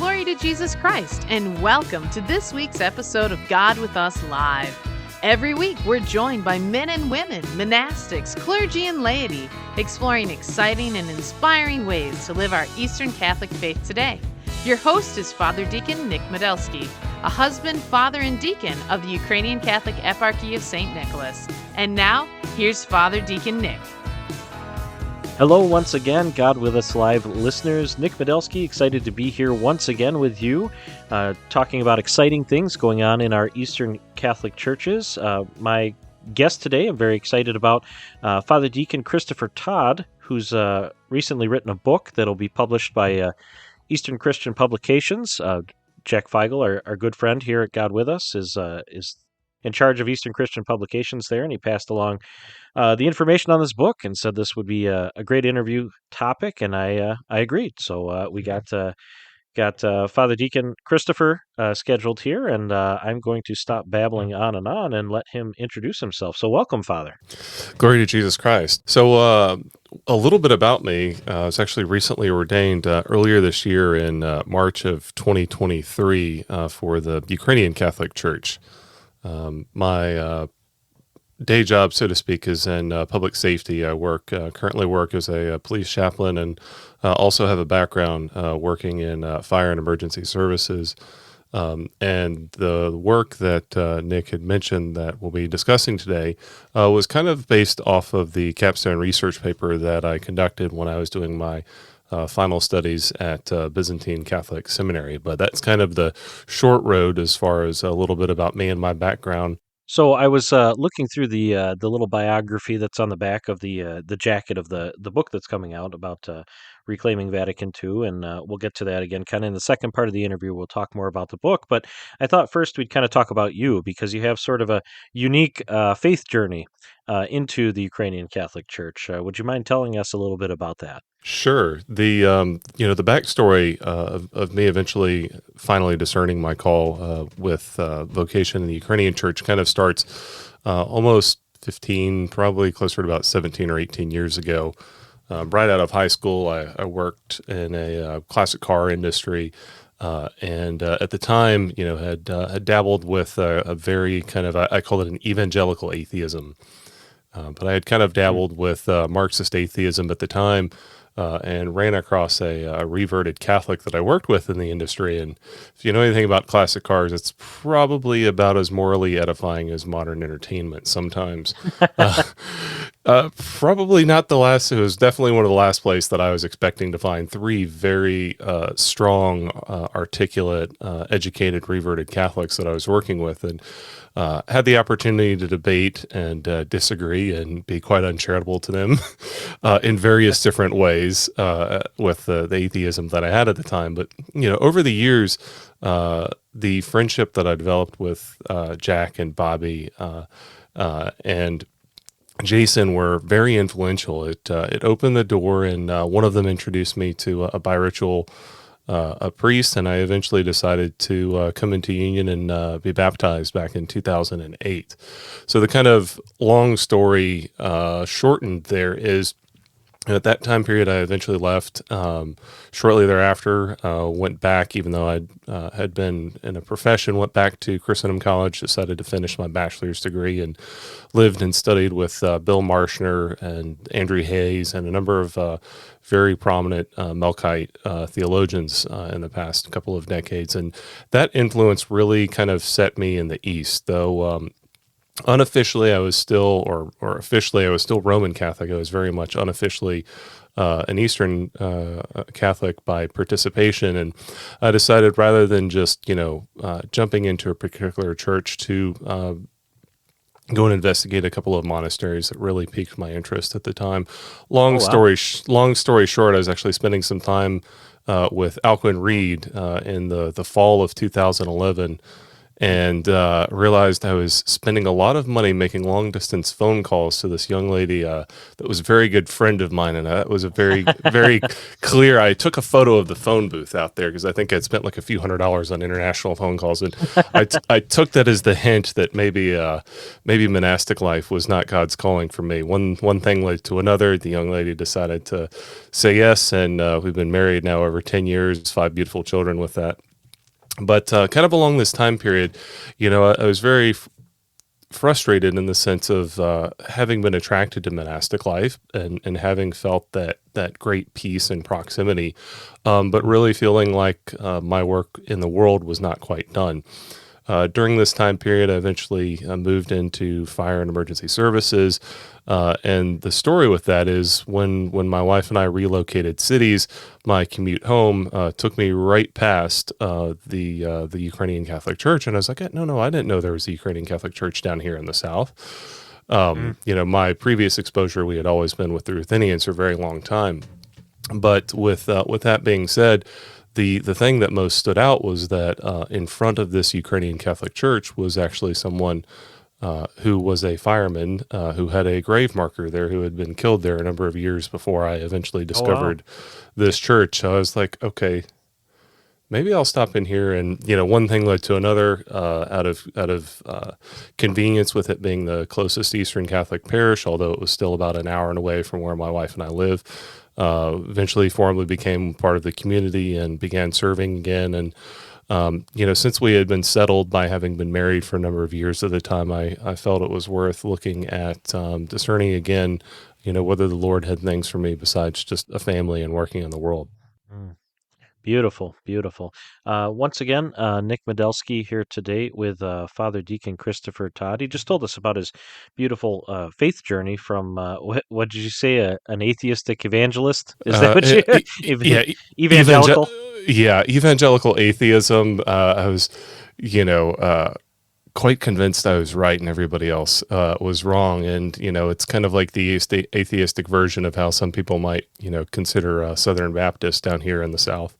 glory to Jesus Christ, and welcome to this week's episode of God with Us Live. Every week, we're joined by men and women, monastics, clergy, and laity, exploring exciting and inspiring ways to live our Eastern Catholic faith today. Your host is Father Deacon Nick Medelsky, a husband, father, and deacon of the Ukrainian Catholic Eparchy of St. Nicholas. And now, here's Father Deacon Nick. Hello once again, God with Us Live listeners. Nick Medelsky, excited to be here once again with you, talking about exciting things going on in our Eastern Catholic churches. My guest today, I'm very excited about Father Deacon Christopher Todd, who's recently written a book that'll be published by Eastern Christian Publications. Jack Feigl, our good friend here at God with Us, is in charge of Eastern Christian Publications there, and he passed along the information on this book and said this would be a great interview topic, and I agreed. So we got Father Deacon Christopher scheduled here, and I'm going to stop babbling on and let him introduce himself. So welcome, Father. Glory to Jesus Christ. So a little bit about me. I was actually recently ordained earlier this year in March of 2023 for the Ukrainian Catholic Church. My day job, so to speak, is in public safety. I currently work as a police chaplain, and also have a background working in fire and emergency services. And the work that Nick had mentioned that we'll be discussing today was kind of based off of the capstone research paper that I conducted when I was doing my final studies at Byzantine Catholic Seminary. But that's kind of the short road as far as a little bit about me and my background. So I was looking through the little biography that's on the back of the jacket of the book that's coming out about reclaiming Vatican II, and we'll get to that again kind of in the second part of the interview. We'll talk more about the book, but I thought first we'd kind of talk about you, because you have sort of a unique faith journey into the Ukrainian Catholic Church. Would you mind telling us a little bit about that? Sure. The the backstory of me eventually finally discerning my call with vocation in the Ukrainian Church kind of starts almost 15, probably closer to about 17 or 18 years ago. Right out of high school, I worked in a classic car industry, and at the time, had dabbled with a very kind of I call it an evangelical atheism, but I had kind of dabbled with Marxist atheism at the time. And ran across a reverted Catholic that I worked with in the industry. And if you know anything about classic cars, it's probably about as morally edifying as modern entertainment sometimes. Probably not the last. It was definitely one of the last place that I was expecting to find three very strong, articulate, educated, reverted Catholics that I was working with. And had the opportunity to debate and disagree and be quite uncharitable to them in various different ways with the atheism that I had at the time. But, over the years, the friendship that I developed with Jack and Bobby and Jason were very influential. It opened the door, and one of them introduced me to a biritual a priest, and I eventually decided to come into union and be baptized back in 2008. So the kind of long story shortened there is, at that time period, I eventually left. Shortly thereafter, went back, even though I had been in a profession, went back to Christendom College, decided to finish my bachelor's degree, and lived and studied with Bill Marshner and Andrew Hayes and a number of very prominent Melkite theologians in the past couple of decades. And that influence really kind of set me in the East, though unofficially I was still, or officially I was still Roman Catholic. I was very much unofficially an Eastern Catholic by participation. And I decided, rather than just, jumping into a particular church, to go and investigate a couple of monasteries that really piqued my interest at the time. Long story short, I was actually spending some time with Alcuin Reed in the fall of 2011, and realized I was spending a lot of money making long distance phone calls to this young lady that was a very good friend of mine, and that was a very very clear. I took a photo of the phone booth out there because I think I'd spent like a few $100s on international phone calls, and I took that as the hint that maybe monastic life was not God's calling for me. One thing led to another. The young lady decided to say yes, and we've been married now over 10 years, 5 beautiful children with that. But kind of along this time period, I was very frustrated in the sense of having been attracted to monastic life and having felt that great peace and proximity, but really feeling like my work in the world was not quite done. During this time period, I eventually moved into fire and emergency services. And the story with that is when my wife and I relocated cities, my commute home took me right past the Ukrainian Catholic Church. And I was like, no, I didn't know there was a Ukrainian Catholic Church down here in the South. My previous exposure, we had always been with the Ruthenians for a very long time. But with that being said, the thing that most stood out was that in front of this Ukrainian Catholic Church was actually someone who was a fireman who had a grave marker there, who had been killed there a number of years before I eventually discovered this church. So I was like, okay, maybe I'll stop in here. And one thing led to another. Out of convenience with it being the closest Eastern Catholic parish, although it was still about an hour and away from where my wife and I live. Eventually formally became part of the community and began serving again. And, since we had been settled by having been married for a number of years at a time, I felt it was worth looking at discerning again, whether the Lord had things for me besides just a family and working in the world. Beautiful, beautiful. Once again, Nick Medelsky here today with Father Deacon Christopher Todd. He just told us about his beautiful faith journey from, what did you say, an atheistic evangelist? Is that what you... Evangelical? Evangelical atheism. I was, quite convinced I was right and everybody else was wrong. And, it's kind of like the atheistic version of how some people might, consider Southern Baptist down here in the South.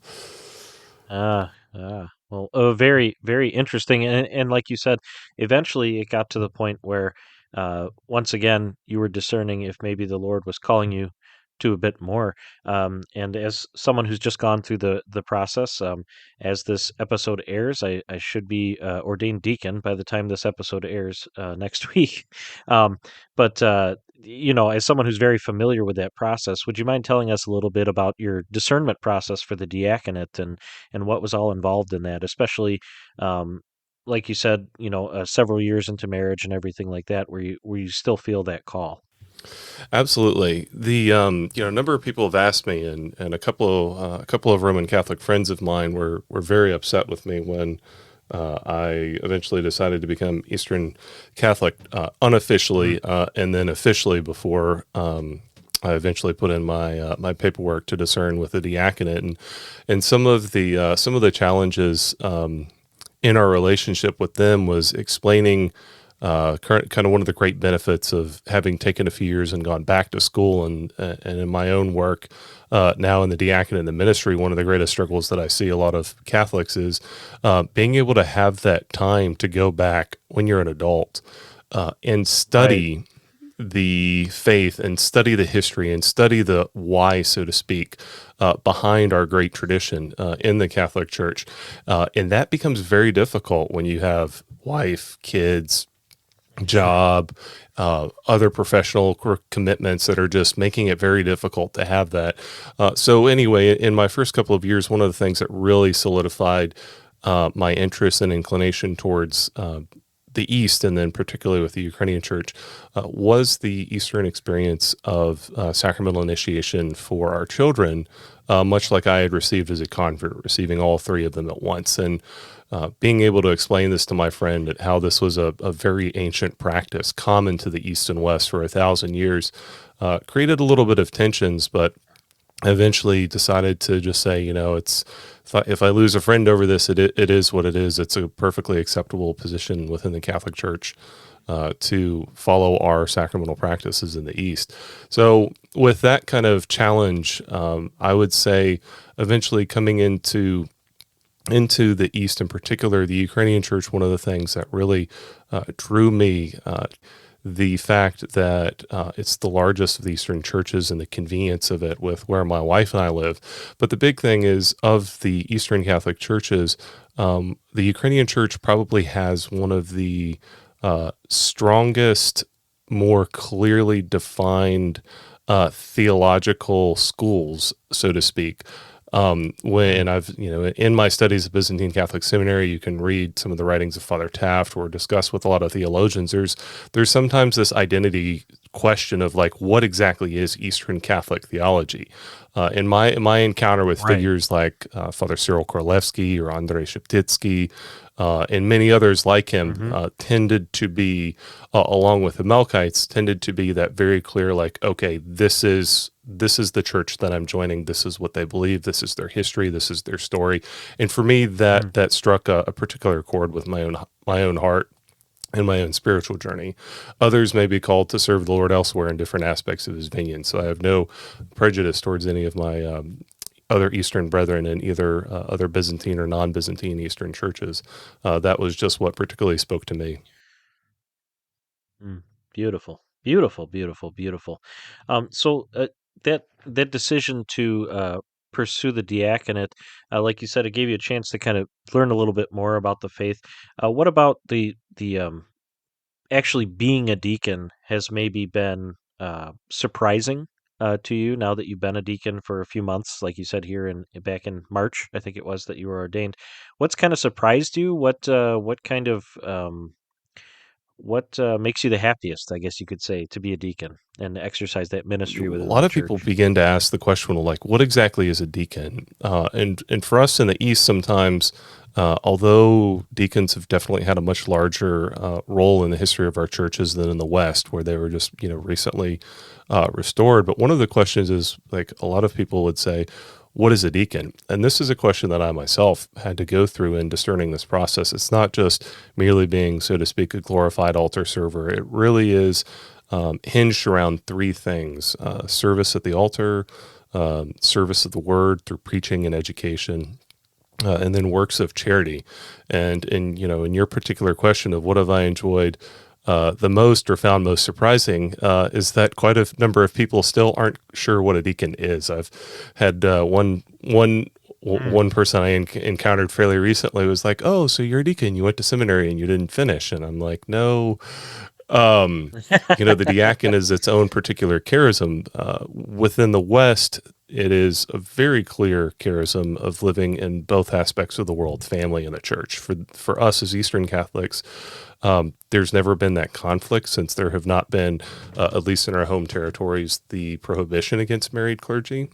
Well, very, very interesting. And like you said, eventually it got to the point where, once again, you were discerning if maybe the Lord was calling you to a bit more. And as someone who's just gone through the process, as this episode airs, I should be ordained deacon by the time this episode airs next week. But as someone who's very familiar with that process, would you mind telling us a little bit about your discernment process for the diaconate and what was all involved in that, especially like you said, several years into marriage and everything like that, where you still feel that call? Absolutely. The a number of people have asked me, and a couple of Roman Catholic friends of mine were very upset with me when I eventually decided to become Eastern Catholic unofficially, and then officially before I eventually put in my paperwork to discern with the diaconate, and some of the challenges in our relationship with them was explaining. Kind of one of the great benefits of having taken a few years and gone back to school and in my own work now in the diaconate and the ministry, one of the greatest struggles that I see a lot of Catholics is being able to have that time to go back when you're an adult and study the faith and study the history and study the why, so to speak, behind our great tradition in the Catholic Church. And that becomes very difficult when you have wife, kids, job, other professional commitments that are just making it very difficult to have that. So anyway, in my first couple of years, one of the things that really solidified my interest and inclination towards the East, and then particularly with the Ukrainian Church, was the Eastern experience of sacramental initiation for our children, much like I had received as a convert, receiving all 3 of them at once. And being able to explain this to my friend at how this was a very ancient practice common to the East and West for 1,000 years created a little bit of tensions, but eventually decided to just say, if I lose a friend over this, it is what it is. It's a perfectly acceptable position within the Catholic Church to follow our sacramental practices in the East. So with that kind of challenge, I would say eventually coming into into the East, in particular, the Ukrainian church, one of the things that really drew me, the fact that it's the largest of the Eastern churches and the convenience of it with where my wife and I live. But the big thing is, of the Eastern Catholic churches, the Ukrainian church probably has one of the strongest, more clearly defined theological schools, so to speak. When I've, in my studies of Byzantine Catholic Seminary, you can read some of the writings of Father Taft or discuss with a lot of theologians. There's sometimes this identity question of like, what exactly is Eastern Catholic theology? In my encounter with Right. figures like Father Cyril Korolevsky or Andrei Sheptytsky, and many others like him, tended to be, along with the Melkites, tended to be that very clear, like, okay, this is the church that I'm joining. This is what they believe. This is their history. This is their story. And for me, that struck a particular chord with my own heart and my own spiritual journey. Others may be called to serve the Lord elsewhere in different aspects of his vineyard. So I have no prejudice towards any of my other Eastern brethren in either other Byzantine or non-Byzantine Eastern churches. That was just what particularly spoke to me. Beautiful, beautiful, beautiful, beautiful. So that decision to pursue the diaconate, like you said, it gave you a chance to kind of learn a little bit more about the faith. What about the actually being a deacon has maybe been surprising to you now that you've been a deacon for a few months, like you said here back in March, I think it was that you were ordained. What's kind of surprised you? What kind of what makes you the happiest, I guess you could say, to be a deacon and exercise that A ministry within lot the of people church? begin to ask the question, well, like, what exactly is a deacon? And for us in the East, sometimes, although deacons have definitely had a much larger role in the history of our churches than in the West, where they were just recently restored. But one of the questions is, like, a lot of people would say, what is a deacon? And this is a question that I myself had to go through in discerning this process. It's not just merely being, so to speak, a glorified altar server. It really is hinged around three things: service at the altar, service of the word through preaching and education, and then works of charity. And in your particular question of what have I enjoyed the most or found most surprising, is that quite a number of people still aren't sure what a deacon is. I've had one person I encountered fairly recently was like, "Oh, so you're a deacon? You went to seminary and you didn't finish?" And I'm like, "No." Um, the diaconate is its own particular charism. Within the West, it is a very clear charism of living in both aspects of the world, family and the church. For us as Eastern Catholics, there's never been that conflict, since there have not been, at least in our home territories, the prohibition against married clergy.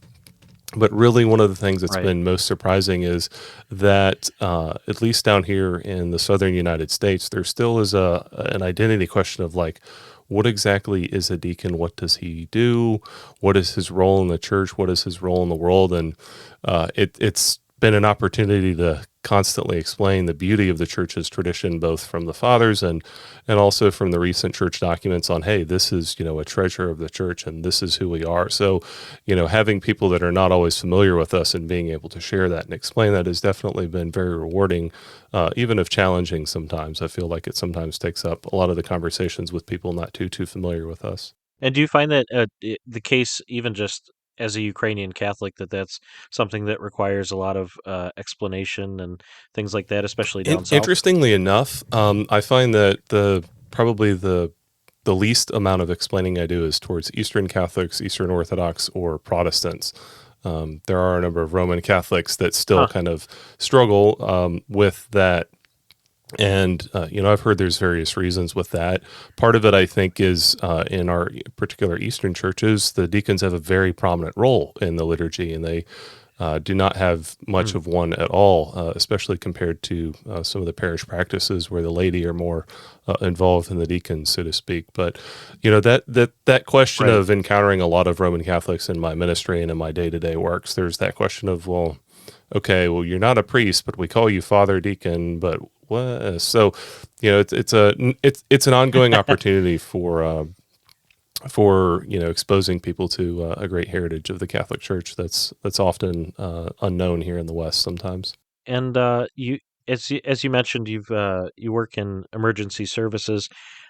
But really, one of the things that's Right. been most surprising is that, at least down here in the southern United States, there still is an identity question of, like, what exactly is a deacon? What does he do? What is his role in the church? What is his role in the world? And it's been an opportunity to constantly explain the beauty of the church's tradition, both from the fathers and also from the recent church documents on, hey, this is, a treasure of the church and this is who we are. So, having people that are not always familiar with us and being able to share that and explain that has definitely been very rewarding, even if challenging sometimes. I feel like it sometimes takes up a lot of the conversations with people not too familiar with us. And do you find that the case, even just as a Ukrainian Catholic, that that's something that requires a lot of explanation and things like that, especially down south? Interestingly enough, I find that probably the least amount of explaining I do is towards Eastern Catholics, Eastern Orthodox, or Protestants. There are a number of Roman Catholics that still Huh. kind of struggle with that. And, I've heard there's various reasons with that. Part of it, I think, is in our particular Eastern churches, the deacons have a very prominent role in the liturgy, and they do not have much Mm. of one at all, especially compared to some of the parish practices where the laity are more involved than the deacons, so to speak. But that question Right. of encountering a lot of Roman Catholics in my ministry and in my day-to-day works, there's that question of, well, okay, well, you're not a priest, but we call you Father Deacon, but what? So, it's an ongoing opportunity for exposing people to a great heritage of the Catholic Church that's often unknown here in the West sometimes. And as you mentioned, you work in emergency services.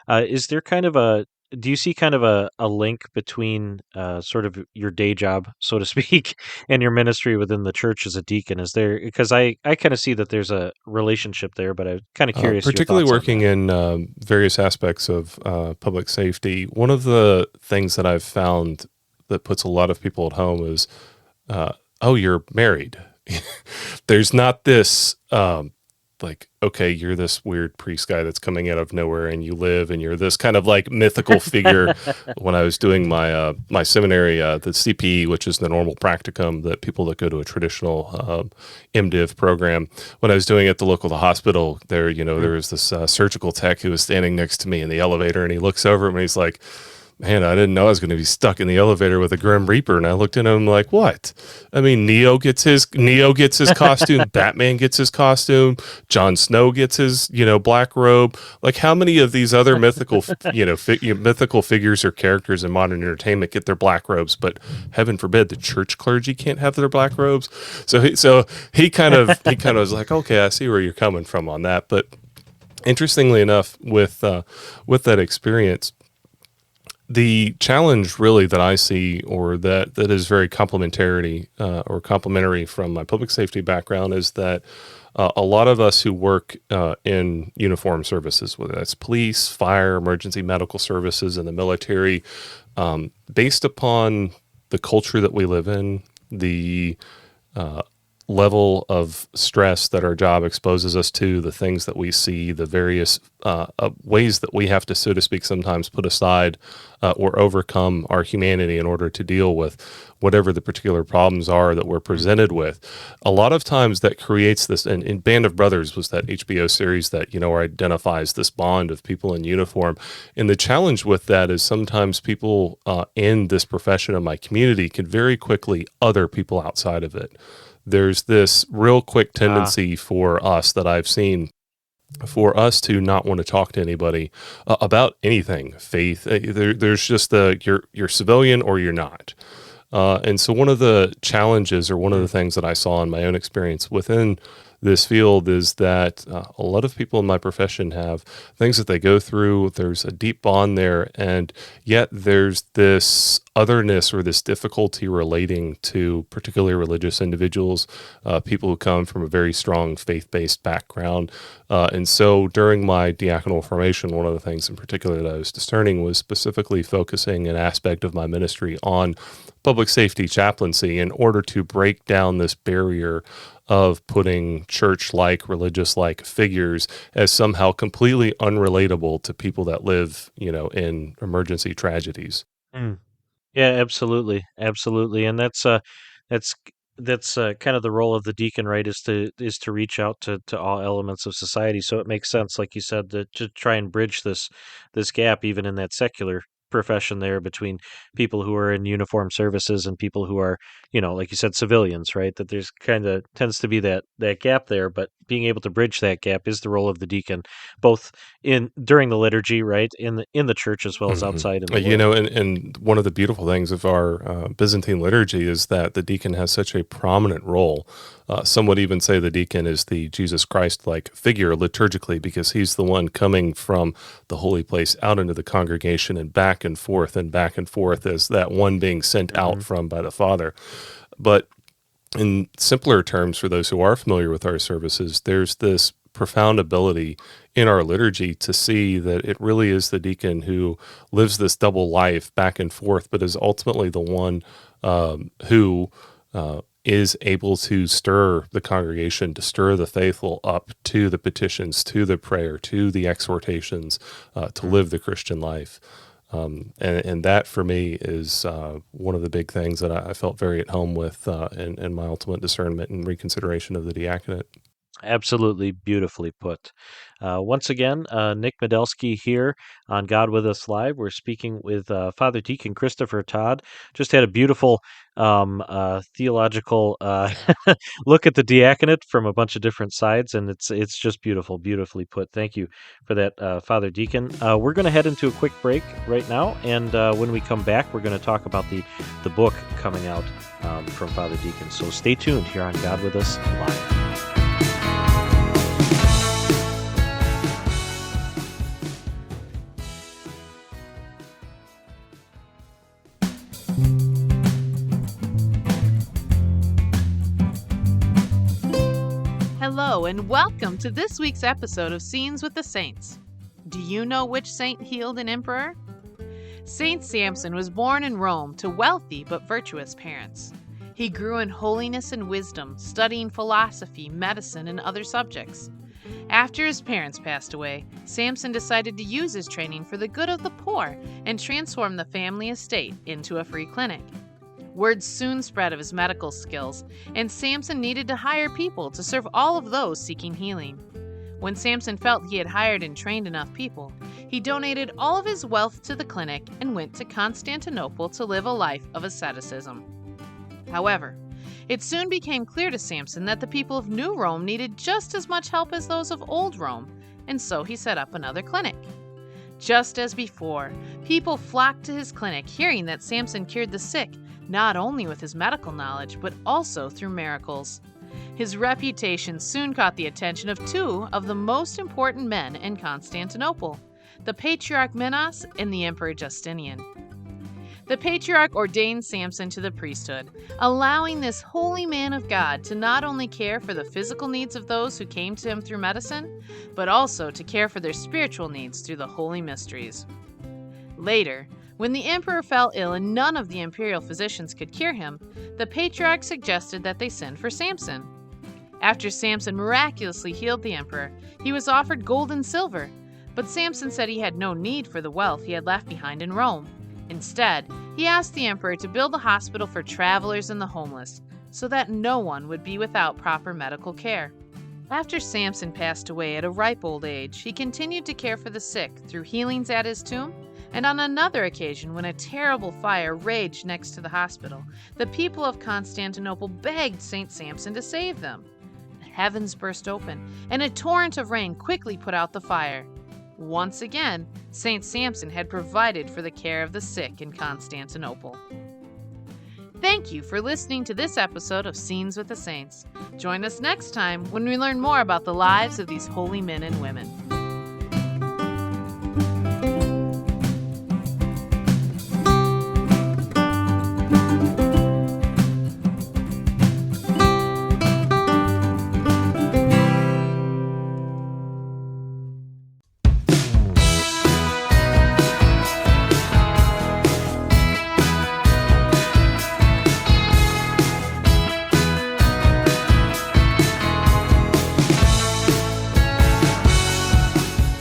Is there kind of do you see kind of a link between sort of your day job, so to speak, and your ministry within the church as a deacon? Is there, because I kind of see that there's a relationship there, but I'm kind of curious your Particularly thoughts on working that. in various aspects of public safety, one of the things that I've found that puts a lot of people at home is, oh, you're married. There's not this like, okay, you're this weird priest guy that's coming out of nowhere, and you live, and you're this kind of like mythical figure. When I was doing my my seminary, the CPE, which is the normal practicum that people that go to a traditional MDiv program, when I was doing it at the hospital, there, there was this surgical tech who was standing next to me in the elevator, and he looks over at me, he's like, man, I didn't know I was going to be stuck in the elevator with a Grim Reaper. And I looked at him like, what? I mean, Neo gets his costume, Batman gets his costume, Jon Snow gets his, black robe. Like, how many of these other mythical, mythical figures or characters in modern entertainment get their black robes? But heaven forbid the church clergy can't have their black robes. So he kind of was like, okay, I see where you're coming from on that. But interestingly enough, with that experience, the challenge really that I see, or that is very complementary from my public safety background, is that a lot of us who work in uniform services, whether that's police, fire, emergency medical services, and the military, based upon the culture that we live in, the level of stress that our job exposes us to, the things that we see, the various ways that we have to, so to speak, sometimes put aside or overcome our humanity in order to deal with whatever the particular problems are that we're presented with. A lot of times that creates this, and in Band of Brothers was that HBO series that, identifies this bond of people in uniform. And the challenge with that is sometimes people in this profession of my community can very quickly other people outside of it. There's this real quick tendency for us that I've seen, for us to not want to talk to anybody about anything, faith. There's just you're civilian or you're not. And so one of the challenges, or one of the things that I saw in my own experience within this field, is that a lot of people in my profession have things that they go through. There's a deep bond there, and yet there's this otherness or this difficulty relating to particularly religious individuals, people who come from a very strong faith-based background. And so during my diaconal formation, one of the things in particular that I was discerning was specifically focusing an aspect of my ministry on public safety chaplaincy in order to break down this barrier of putting church-like, religious-like figures as somehow completely unrelatable to people that live, in emergency tragedies. Mm. Yeah, absolutely, absolutely, and that's kind of the role of the deacon, right? Is to reach out to all elements of society. So it makes sense, like you said, to try and bridge this gap, even in that secular profession there, between people who are in uniform services and people who are, like you said, civilians, right? That there's kind of tends to be that gap there, but being able to bridge that gap is the role of the deacon, both during the liturgy, right, in the church, as well as Mhm. outside in the world. And one of the beautiful things of our Byzantine liturgy is that the deacon has such a prominent role. Some would even say the deacon is the Jesus Christ-like figure liturgically, because he's the one coming from the holy place out into the congregation and back and forth as that one being sent out from by the Father. But in simpler terms, for those who are familiar with our services, there's this profound ability in our liturgy to see that it really is the deacon who lives this double life back and forth, but is ultimately the one who is able to stir the congregation, to stir the faithful up to the petitions, to the prayer, to the exhortations, to live the Christian life. And that for me is one of the big things that I felt very at home with in my ultimate discernment and reconsideration of the diaconate. Absolutely beautifully put. Once again, Nick Medelsky here on God with Us Live. We're speaking with Father Deacon Christopher Todd. Just had a beautiful theological look at the diaconate from a bunch of different sides, and it's just beautifully put. Thank you for that, Father Deacon. We're going to head into a quick break right now, and when we come back, we're going to talk about the book coming out from Father Deacon. So stay tuned here on God with Us Live. Hello, and welcome to this week's episode of Scenes with the Saints. Do you know which saint healed an emperor? Saint Samson was born in Rome to wealthy but virtuous parents. He grew in holiness and wisdom, studying philosophy, medicine, and other subjects. After his parents passed away, Samson decided to use his training for the good of the poor and transform the family estate into a free clinic. Word soon spread of his medical skills, and Samson needed to hire people to serve all of those seeking healing. When Samson felt he had hired and trained enough people, he donated all of his wealth to the clinic and went to Constantinople to live a life of asceticism. However, it soon became clear to Samson that the people of New Rome needed just as much help as those of Old Rome, and so he set up another clinic. Just as before, people flocked to his clinic hearing that Samson cured the sick, not only with his medical knowledge, but also through miracles. His reputation soon caught the attention of two of the most important men in Constantinople, the Patriarch Minos and the Emperor Justinian. The Patriarch ordained Samson to the priesthood, allowing this holy man of God to not only care for the physical needs of those who came to him through medicine, but also to care for their spiritual needs through the holy mysteries. Later, when the emperor fell ill and none of the imperial physicians could cure him, the Patriarch suggested that they send for Samson. After Samson miraculously healed the emperor, he was offered gold and silver, but Samson said he had no need for the wealth he had left behind in Rome. Instead, he asked the emperor to build a hospital for travelers and the homeless, so that no one would be without proper medical care. After Samson passed away at a ripe old age, he continued to care for the sick through healings at his tomb, and on another occasion when a terrible fire raged next to the hospital, the people of Constantinople begged St. Samson to save them. The heavens burst open, and a torrent of rain quickly put out the fire. Once again, St. Samson had provided for the care of the sick in Constantinople. Thank you for listening to this episode of Scenes with the Saints. Join us next time when we learn more about the lives of these holy men and women.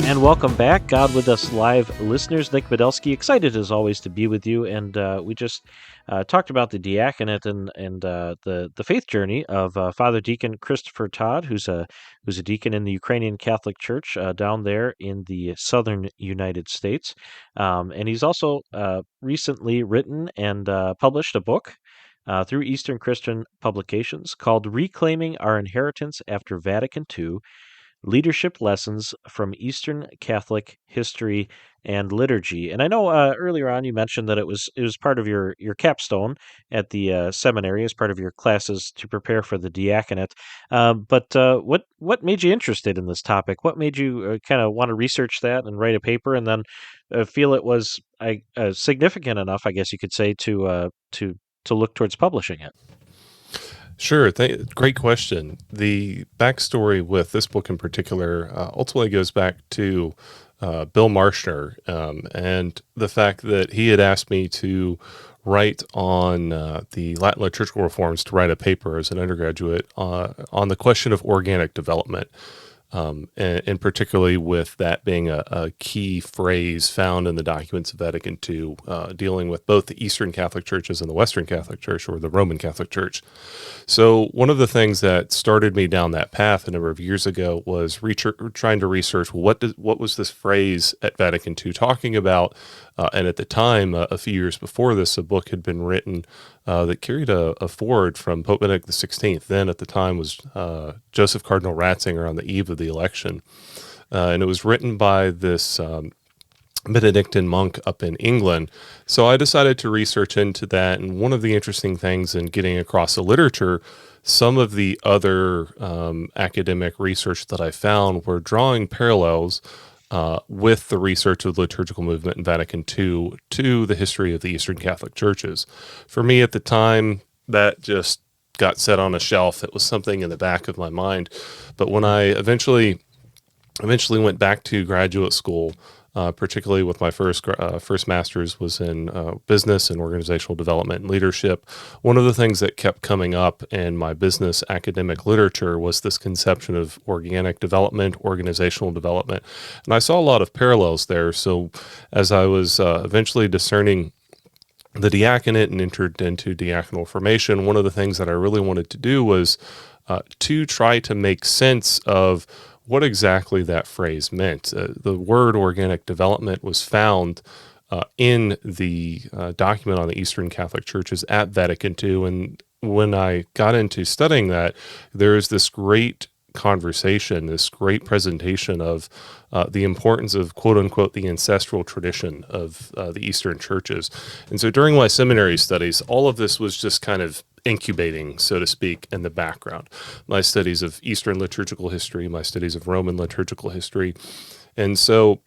And welcome back, God With Us Live listeners. Nick Medelsky, excited as always to be with you. And we just talked about the diaconate and the faith journey of Father Deacon Christopher Todd, who's a deacon in the Ukrainian Catholic Church down there in the southern United States. And he's also recently written and published a book through Eastern Christian Publications called Reclaiming Our Inheritance After Vatican II, Leadership Lessons from Eastern Catholic History and Liturgy. And I know earlier on you mentioned that it was part of your capstone at the seminary as part of your classes to prepare for the diaconate. But what made you interested in this topic? What made you kind of want to research that and write a paper, and then feel it was significant enough, I guess you could say, to look towards publishing it? Sure. Great question. The backstory with this book in particular ultimately goes back to Bill Marshner and the fact that he had asked me to write on the Latin liturgical reforms, to write a paper as an undergraduate on the question of organic development. And particularly with that being a key phrase found in the documents of Vatican II, dealing with both the Eastern Catholic Churches and the Western Catholic Church, or the Roman Catholic Church. So one of the things that started me down that path a number of years ago was trying to research what was this phrase at Vatican II talking about. And at the time, a few years before this, a book had been written that carried a foreword from Pope Benedict XVI. Then at the time was Joseph Cardinal Ratzinger on the eve of the election. And it was written by this Benedictine monk up in England. So I decided to research into that. And one of the interesting things in getting across the literature, some of the other academic research that I found were drawing parallels with the research of the liturgical movement in Vatican II to the history of the Eastern Catholic Churches. For me at the time, that just got set on a shelf. It was something in the back of my mind. But when I eventually went back to graduate school, particularly with my first master's was in business and organizational development and leadership. One of the things that kept coming up in my business academic literature was this conception of organic development, organizational development. And I saw a lot of parallels there. So as I was eventually discerning the diaconate and entered into diaconal formation, one of the things that I really wanted to do was to try to make sense of what exactly that phrase meant. The word organic development was found in the document on the Eastern Catholic Churches at Vatican II. And when I got into studying that, there is this great conversation, this great presentation of the importance of, quote unquote, the ancestral tradition of the Eastern churches. And so during my seminary studies, all of this was just kind of incubating, so to speak, in the background. My studies of Eastern liturgical history, my studies of Roman liturgical history. And so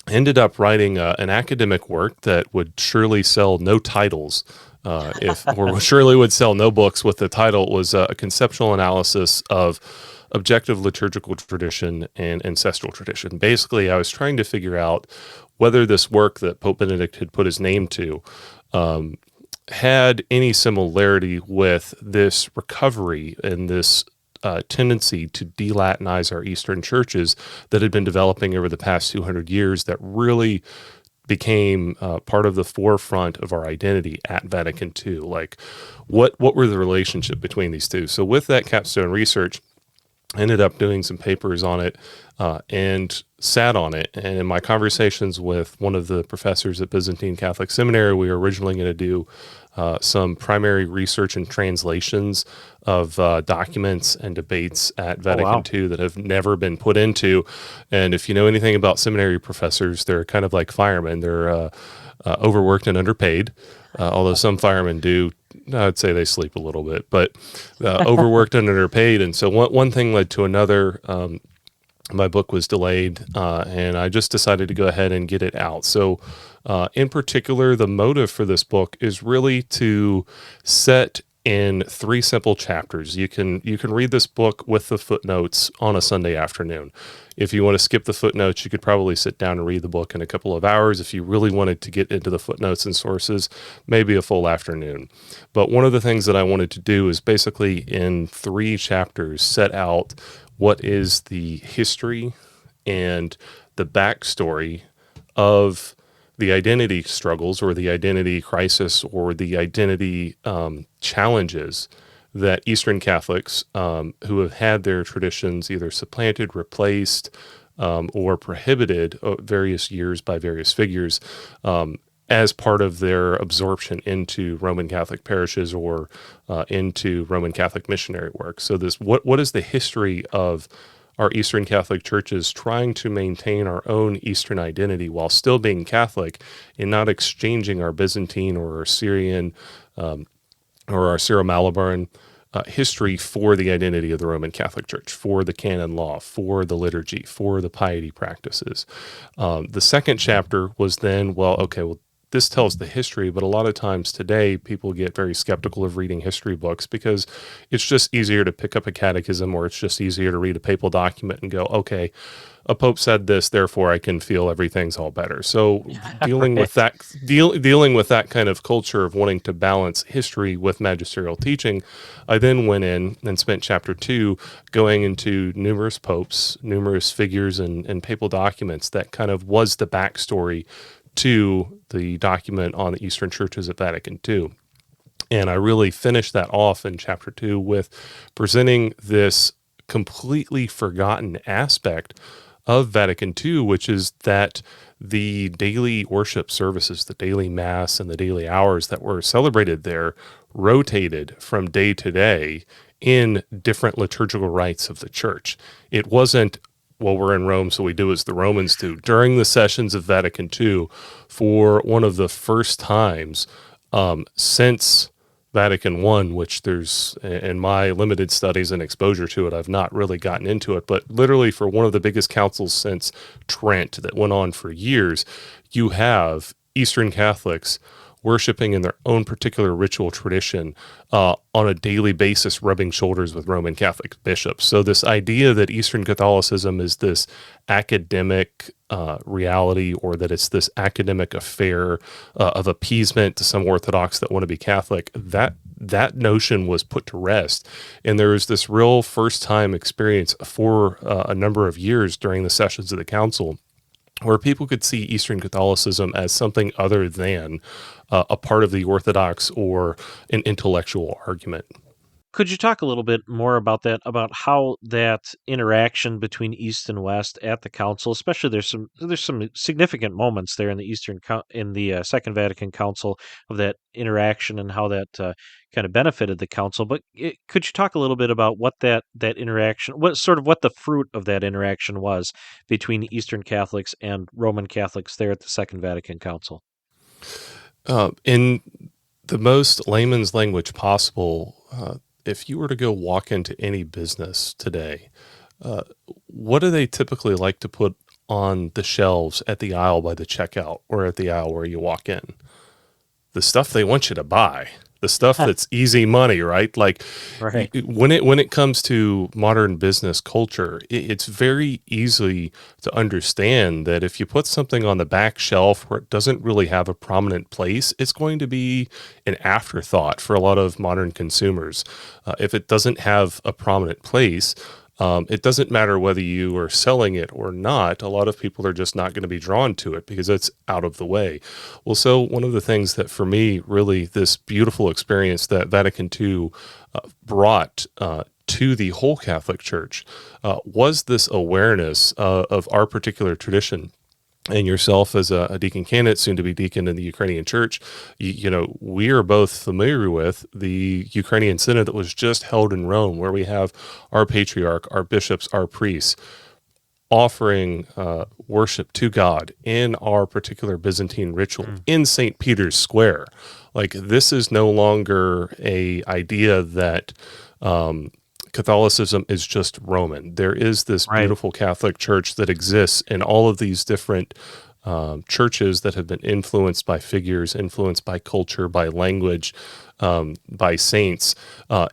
I ended up writing an academic work that would surely sell no titles, or surely would sell no books with the title. It was a conceptual analysis of objective liturgical tradition and ancestral tradition. Basically, I was trying to figure out whether this work that Pope Benedict had put his name to had any similarity with this recovery and this tendency to de-Latinize our Eastern churches that had been developing over the past 200 years that really became part of the forefront of our identity at Vatican II. Like, what were the relationship between these two? So with that capstone research, I ended up doing some papers on it and sat on it. And in my conversations with one of the professors at Byzantine Catholic Seminary, we were originally going to do some primary research and translations of documents and debates at Vatican II that have never been put into. And if you know anything about seminary professors, they're kind of like firemen. They're overworked and underpaid, although some firemen do. I'd say they sleep a little bit, but overworked and underpaid. And so one thing led to another. My book was delayed, and I just decided to go ahead and get it out. So in particular, the motive for this book is really to set in 3 simple chapters. You can read this book with the footnotes on a Sunday afternoon. If you want to skip the footnotes, you could probably sit down and read the book in a couple of hours. If you really wanted to get into the footnotes and sources, maybe a full afternoon. But one of the things that I wanted to do is basically in 3 chapters set out what is the history and the backstory of the identity struggles or the identity crisis or the identity challenges that Eastern Catholics who have had their traditions either supplanted, replaced, or prohibited various years by various figures as part of their absorption into Roman Catholic parishes or into Roman Catholic missionary work. So this, what is the history of our Eastern Catholic churches trying to maintain our own Eastern identity while still being Catholic and not exchanging our Byzantine or our Syrian or our Syro-Malabaran history for the identity of the Roman Catholic Church, for the canon law, for the liturgy, for the piety practices. The second chapter was then, this tells the history, but a lot of times today people get very skeptical of reading history books because it's just easier to pick up a catechism or it's just easier to read a papal document and go, okay, a pope said this, therefore I can feel everything's all better. So dealing with that kind of culture of wanting to balance history with magisterial teaching, I then went in and spent chapter 2 going into numerous popes, numerous figures and papal documents that kind of was the backstory to the document on the Eastern churches at Vatican II. And I really finished that off in chapter 2 with presenting this completely forgotten aspect of Vatican II, which is that the daily worship services, the daily mass and the daily hours that were celebrated there rotated from day to day in different liturgical rites of the church. It wasn't, well, we're in Rome, so we do as the Romans do. During the sessions of Vatican II, for one of the first times since Vatican I, which there's, in my limited studies and exposure to it, I've not really gotten into it, but literally for one of the biggest councils since Trent that went on for years, you have Eastern Catholics worshiping in their own particular ritual tradition on a daily basis, rubbing shoulders with Roman Catholic bishops. So this idea that Eastern Catholicism is this academic reality, or that it's this academic affair of appeasement to some Orthodox that want to be Catholic, that notion was put to rest. And there was this real first-time experience for a number of years during the sessions of the council where people could see Eastern Catholicism as something other than a part of the Orthodox or an intellectual argument. Could you talk a little bit more about that, about how that interaction between East and West at the council, especially there's some significant moments there in the Second Vatican Council of that interaction and how that kind of benefited the council. But could you talk a little bit about what that interaction, what the fruit of that interaction was between Eastern Catholics and Roman Catholics there at the Second Vatican Council? In the most layman's language possible, if you were to go walk into any business today, what do they typically like to put on the shelves at the aisle by the checkout or at the aisle where you walk in? The stuff they want you to buy, the stuff that's easy money, right? Like Right. when it comes to modern business culture, it's very easy to understand that if you put something on the back shelf where it doesn't really have a prominent place, it's going to be an afterthought for a lot of modern consumers. If it doesn't have a prominent place, it doesn't matter whether you are selling it or not. A lot of people are just not going to be drawn to it because it's out of the way. Well, so one of the things that for me, really this beautiful experience that Vatican II brought to the whole Catholic Church was this awareness of our particular tradition. And yourself as a deacon candidate, soon to be deacon in the Ukrainian Church, you know, we are both familiar with the Ukrainian Synod that was just held in Rome, where we have our patriarch, our bishops, our priests offering worship to God in our particular Byzantine ritual in St. Peter's Square. Like, this is no longer a idea that Catholicism is just Roman. There is this beautiful Catholic Church that exists in all of these different churches that have been influenced by figures, influenced by culture, by language, by saints.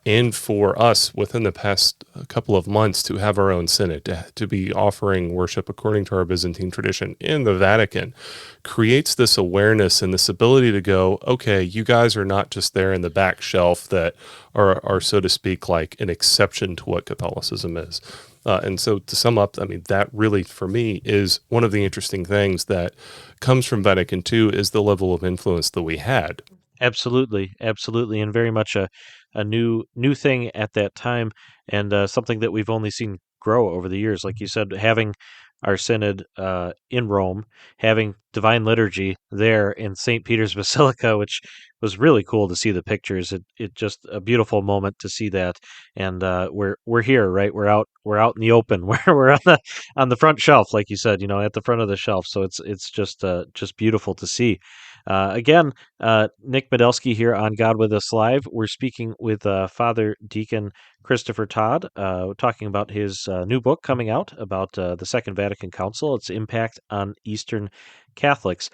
And for us, within the past couple of months, to have our own synod, to be offering worship according to our Byzantine tradition in the Vatican, creates this awareness and this ability to go, okay, you guys are not just there in the back shelf that are so to speak, like an exception to what Catholicism is. And so to sum up, I mean, that really, for me, is one of the interesting things that comes from Vatican II is the level of influence that we had. Absolutely, absolutely, and very much a new thing at that time, and something that we've only seen grow over the years. Like you said, having our synod in Rome, having Divine Liturgy there in St. Peter's Basilica, which was really cool to see the pictures. It just a beautiful moment to see that, and we're here, right? We're out in the open. We're on the front shelf, like you said, you know, at the front of the shelf. So it's just beautiful to see. Again, Nick Medelsky here on God With Us Live. We're speaking with Father Deacon Christopher Todd, talking about his new book coming out about the Second Vatican Council, its impact on Eastern Catholics.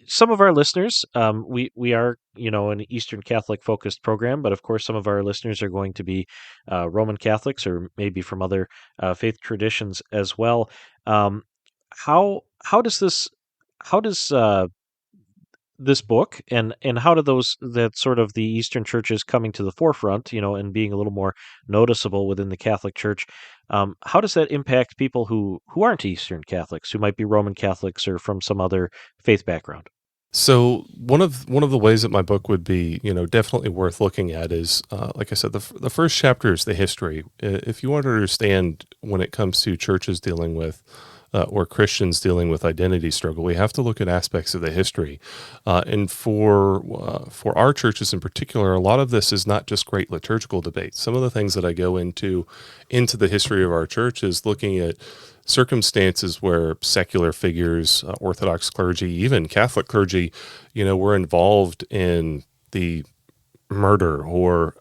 Some of our listeners, we are, you know, an Eastern Catholic focused program, but of course some of our listeners are going to be Roman Catholics or maybe from other faith traditions as well. How does this book and how do that sort of the Eastern churches coming to the forefront, you know, and being a little more noticeable within the Catholic Church, how does that impact people who aren't Eastern Catholics, who might be Roman Catholics or from some other faith background? So one of the ways that my book would be, you know, definitely worth looking at is, like I said, the first chapter is the history. If you want to understand when it comes to churches dealing with or Christians dealing with identity struggle, we have to look at aspects of the history. And for our churches in particular, a lot of this is not just great liturgical debate. Some of the things that I go into the history of our church is looking at circumstances where secular figures, Orthodox clergy, even Catholic clergy, you know, were involved in the murder or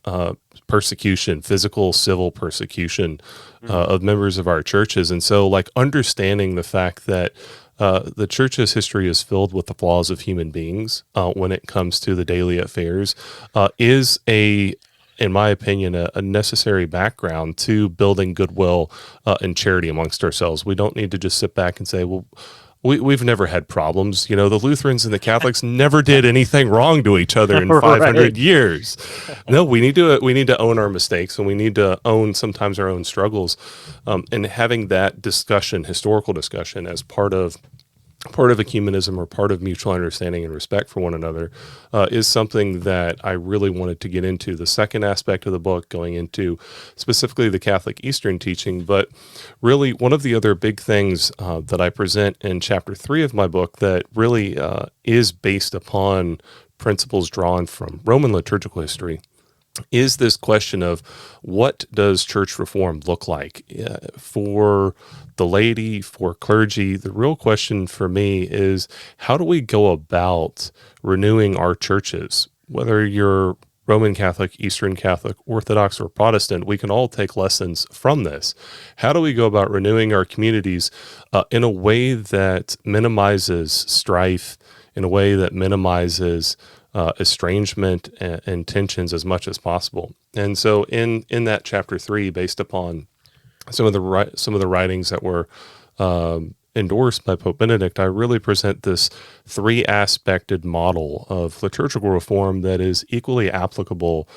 persecution, physical, civil persecution of members of our churches. And so, like, understanding the fact that the church's history is filled with the flaws of human beings when it comes to the daily affairs, is in my opinion, a necessary background to building goodwill and charity amongst ourselves. We don't need to just sit back and say, well, we've never had problems. The Lutherans and the Catholics never did anything wrong to each other in 500 Right. years. No, we need to own our mistakes, and we need to own sometimes our own struggles. And having that discussion, historical discussion, as part of ecumenism or part of mutual understanding and respect for one another is something that I really wanted to get into. The second aspect of the book, going into specifically the Catholic Eastern teaching, but really one of the other big things that I present in chapter 3 of my book that really is based upon principles drawn from Roman liturgical history is this question of what does church reform look like for the laity, for clergy. The real question for me is, how do we go about renewing our churches? Whether you're Roman Catholic, Eastern Catholic, Orthodox, or Protestant, we can all take lessons from this. How do we go about renewing our communities in a way that minimizes strife, in a way that minimizes estrangement and tensions as much as possible? And so in that chapter 3, based upon some of the writings that were endorsed by Pope Benedict, I really present this 3-aspected model of liturgical reform that is equally applicable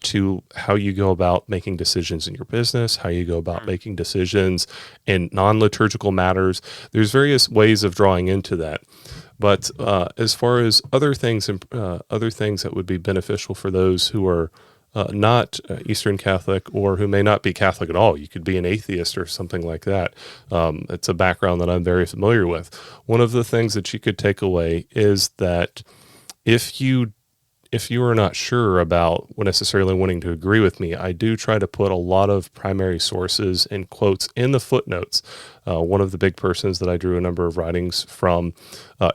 to how you go about making decisions in your business, how you go about making decisions in non-liturgical matters. There's various ways of drawing into that. But as far as other things that would be beneficial for those who are not Eastern Catholic, or who may not be Catholic at all, you could be an atheist or something like that. It's a background that I'm very familiar with. One of the things that you could take away is that if you are not sure about necessarily wanting to agree with me, I do try to put a lot of primary sources and quotes in the footnotes. One of the big persons that I drew a number of writings from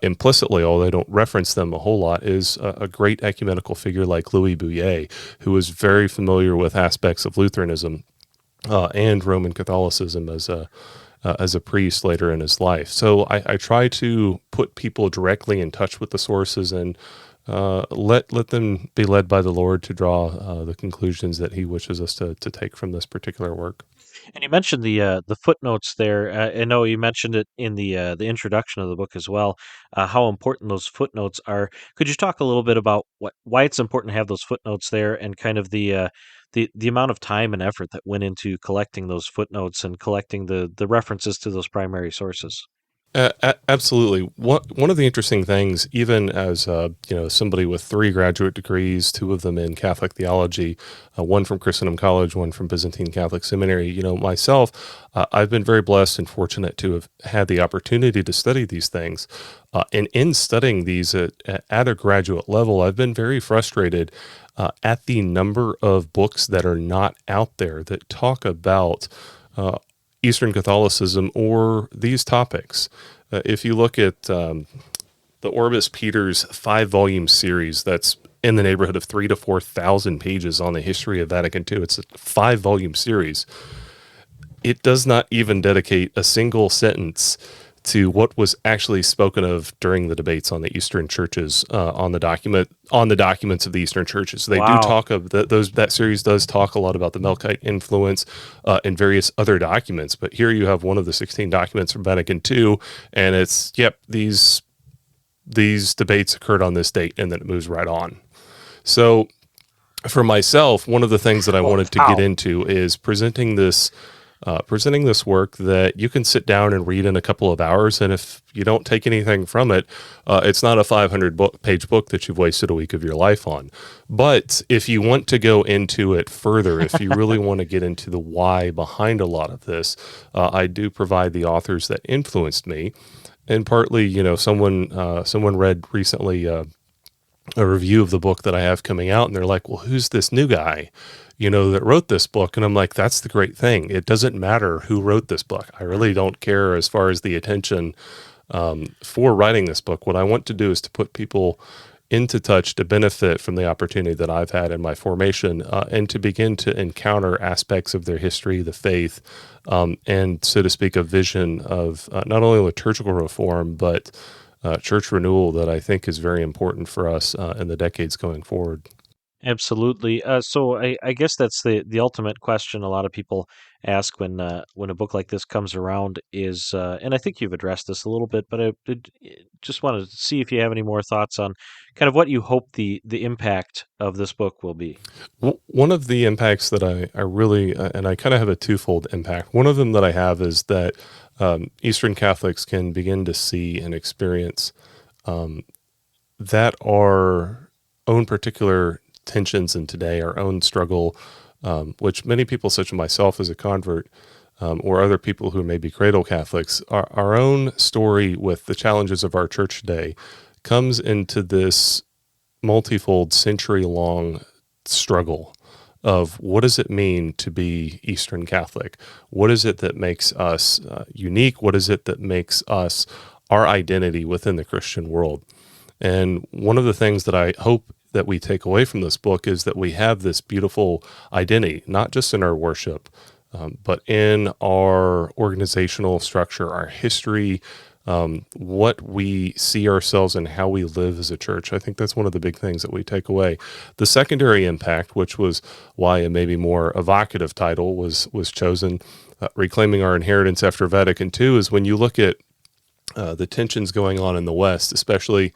implicitly, although I don't reference them a whole lot, is a great ecumenical figure like Louis Bouillet, who was very familiar with aspects of Lutheranism and Roman Catholicism as a priest later in his life. So I try to put people directly in touch with the sources and let them be led by the Lord to draw the conclusions that He wishes us to take from this particular work. And you mentioned the footnotes there. I know you mentioned it in the introduction of the book as well. How important those footnotes are. Could you talk a little bit about why it's important to have those footnotes there, and kind of the amount of time and effort that went into collecting those footnotes and collecting the references to those primary sources? Absolutely. One of the interesting things, even as somebody with 3 graduate degrees, 2 of them in Catholic theology, one from Christendom College, one from Byzantine Catholic Seminary. Myself, I've been very blessed and fortunate to have had the opportunity to study these things. And in studying these at a graduate level, I've been very frustrated at the number of books that are not out there that talk about Eastern Catholicism or these topics. If you look at the Orbis Peters 5-volume series, that's in the neighborhood of 3,000 to 4,000 pages on the history of Vatican II. It's a 5-volume series. It does not even dedicate a single sentence to what was actually spoken of during the debates on the Eastern churches on the documents of the Eastern churches. They do talk of that series does talk a lot about the Melkite influence and various other documents. But here you have one of the 16 documents from Vatican II, and it's these debates occurred on this date, and then it moves right on. So for myself, one of the things that I wanted to get into is presenting this work that you can sit down and read in a couple of hours, and if you don't take anything from it, it's not a 500-page book that you've wasted a week of your life on. But if you want to go into it further, if you really want to get into the why behind a lot of this, I do provide the authors that influenced me. And partly, someone read recently a review of the book that I have coming out, and they're like, well, who's this new guy that wrote this book? And I'm like, that's the great thing. It doesn't matter who wrote this book. I really don't care as far as the attention for writing this book. What I want to do is to put people into touch to benefit from the opportunity that I've had in my formation, and to begin to encounter aspects of their history, the faith, and so to speak, a vision of not only liturgical reform, but church renewal that I think is very important for us in the decades going forward. Absolutely. So I guess that's the ultimate question a lot of people ask when a book like this comes around is, and I think you've addressed this a little bit, but just wanted to see if you have any more thoughts on kind of what you hope the impact of this book will be. One of the impacts that I really, and I kind of have a twofold impact. One of them that I have is that Eastern Catholics can begin to see and experience um, that our own particular tensions in today, our own struggle, which many people, such as myself as a convert, or other people who may be cradle Catholics, our own story with the challenges of our church today comes into this multifold, century-long struggle of what does it mean to be Eastern Catholic? What is it that makes us unique? What is it that makes us our identity within the Christian world? And one of the things that I hope that we take away from this book is that we have this beautiful identity, not just in our worship, but in our organizational structure, our history, what we see ourselves and how we live as a church. I think that's one of the big things that we take away. The secondary impact, which was why a maybe more evocative title was chosen, Reclaiming Our Inheritance After Vatican II, is when you look at the tensions going on in the West, especially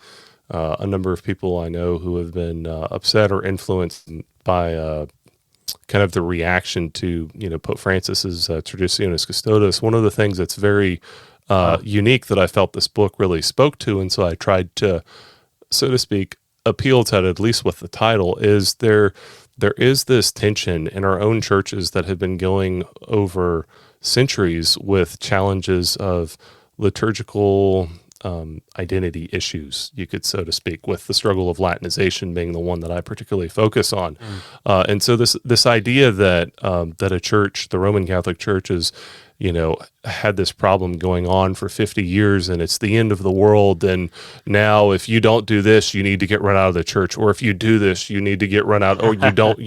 a number of people I know who have been upset or influenced by kind of the reaction to, Pope Francis's Traditionis Custodes. One of the things that's very unique that I felt this book really spoke to, and so I tried to, so to speak, appeal to it, at least with the title, is there is this tension in our own churches that have been going over centuries with challenges of liturgical identity issues, you could, so to speak, with the struggle of Latinization being the one that I particularly focus on. And so this idea that that a church, the Roman Catholic Church, is, had this problem going on for 50 years and it's the end of the world. And now if you don't do this, you need to get run out of the church. Or if you do this, you need to get run out. Or you don't,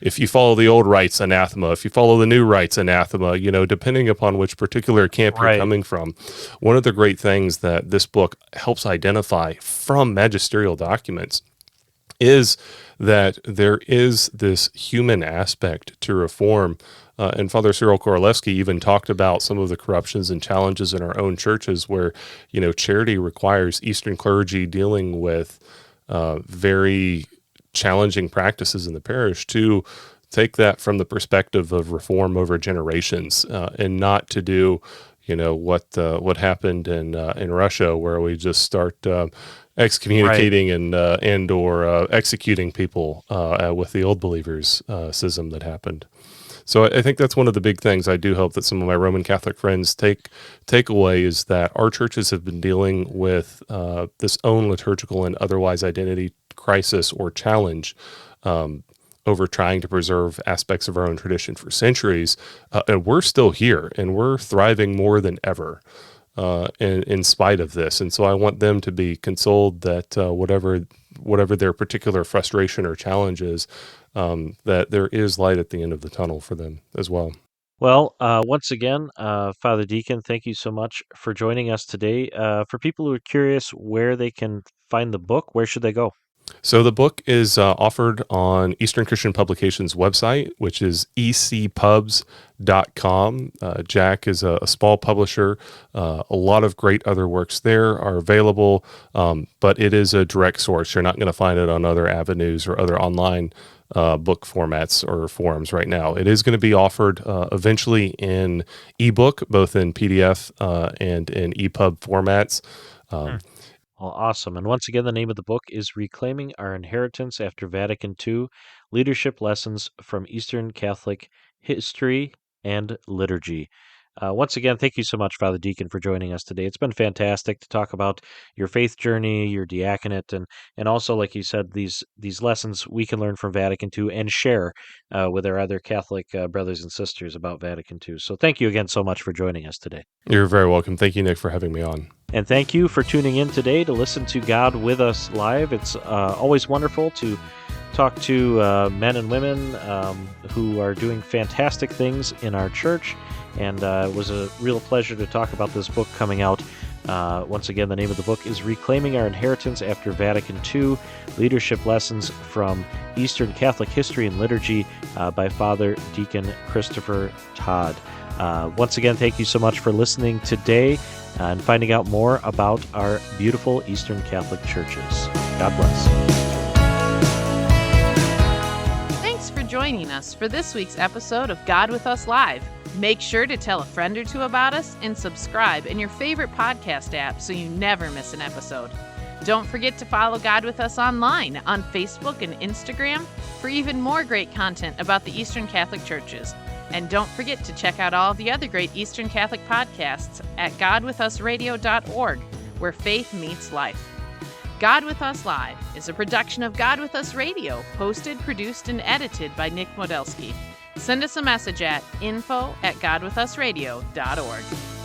if you follow the old rites, anathema. If you follow the new rites, anathema, depending upon which particular camp you're coming from. One of the great things that this book helps identify from magisterial documents is that there is this human aspect to reform. And Father Cyril Korolewski even talked about some of the corruptions and challenges in our own churches where, charity requires Eastern clergy dealing with very challenging practices in the parish to take that from the perspective of reform over generations, and not to do, what happened in Russia, where we just start excommunicating and or executing people with the old believers schism that happened. So I think that's one of the big things I do hope that some of my Roman Catholic friends take away, is that our churches have been dealing with this own liturgical and otherwise identity crisis or challenge over trying to preserve aspects of our own tradition for centuries. And we're still here and we're thriving more than ever in spite of this. And so I want them to be consoled that whatever their particular frustration or challenge is, that there is light at the end of the tunnel for them as well. Well, once again, Father Deacon, thank you so much for joining us today. For people who are curious where they can find the book, where should they go? So the book is offered on Eastern Christian Publications website, which is ecpubs.com. Jack is a small publisher. A lot of great other works there are available, but it is a direct source. You're not going to find it on other avenues or other online book formats or forums right now. It is going to be offered eventually in ebook, both in PDF and in EPUB formats. Well, awesome. And once again, the name of the book is Reclaiming Our Inheritance After Vatican II, Leadership Lessons from Eastern Catholic History and Liturgy. Once again, thank you so much, Father Deacon, for joining us today. It's been fantastic to talk about your faith journey, your diaconate, and also, like you said, these lessons we can learn from Vatican II and share with our other Catholic brothers and sisters about Vatican II. So thank you again so much for joining us today. You're very welcome. Thank you, Nick, for having me on. And thank you for tuning in today to listen to God with Us Live. It's always wonderful to talk to men and women who are doing fantastic things in our church. And it was a real pleasure to talk about this book coming out. Once again, the name of the book is Reclaiming Our Inheritance After Vatican II, Leadership Lessons from Eastern Catholic History and Liturgy by Father Deacon Christopher Todd. Once again, thank you so much for listening today and finding out more about our beautiful Eastern Catholic churches. God bless. Thanks for joining us for this week's episode of God with Us Live. Make sure to tell a friend or two about us and subscribe in your favorite podcast app so you never miss an episode. Don't forget to follow God with Us online on Facebook and Instagram for even more great content about the Eastern Catholic churches. And don't forget to check out all the other great Eastern Catholic podcasts at godwithusradio.org, where faith meets life. God with Us Live is a production of God with Us Radio, hosted, produced, and edited by Nick Modelski. Send us a message at info@godwithusradio.org.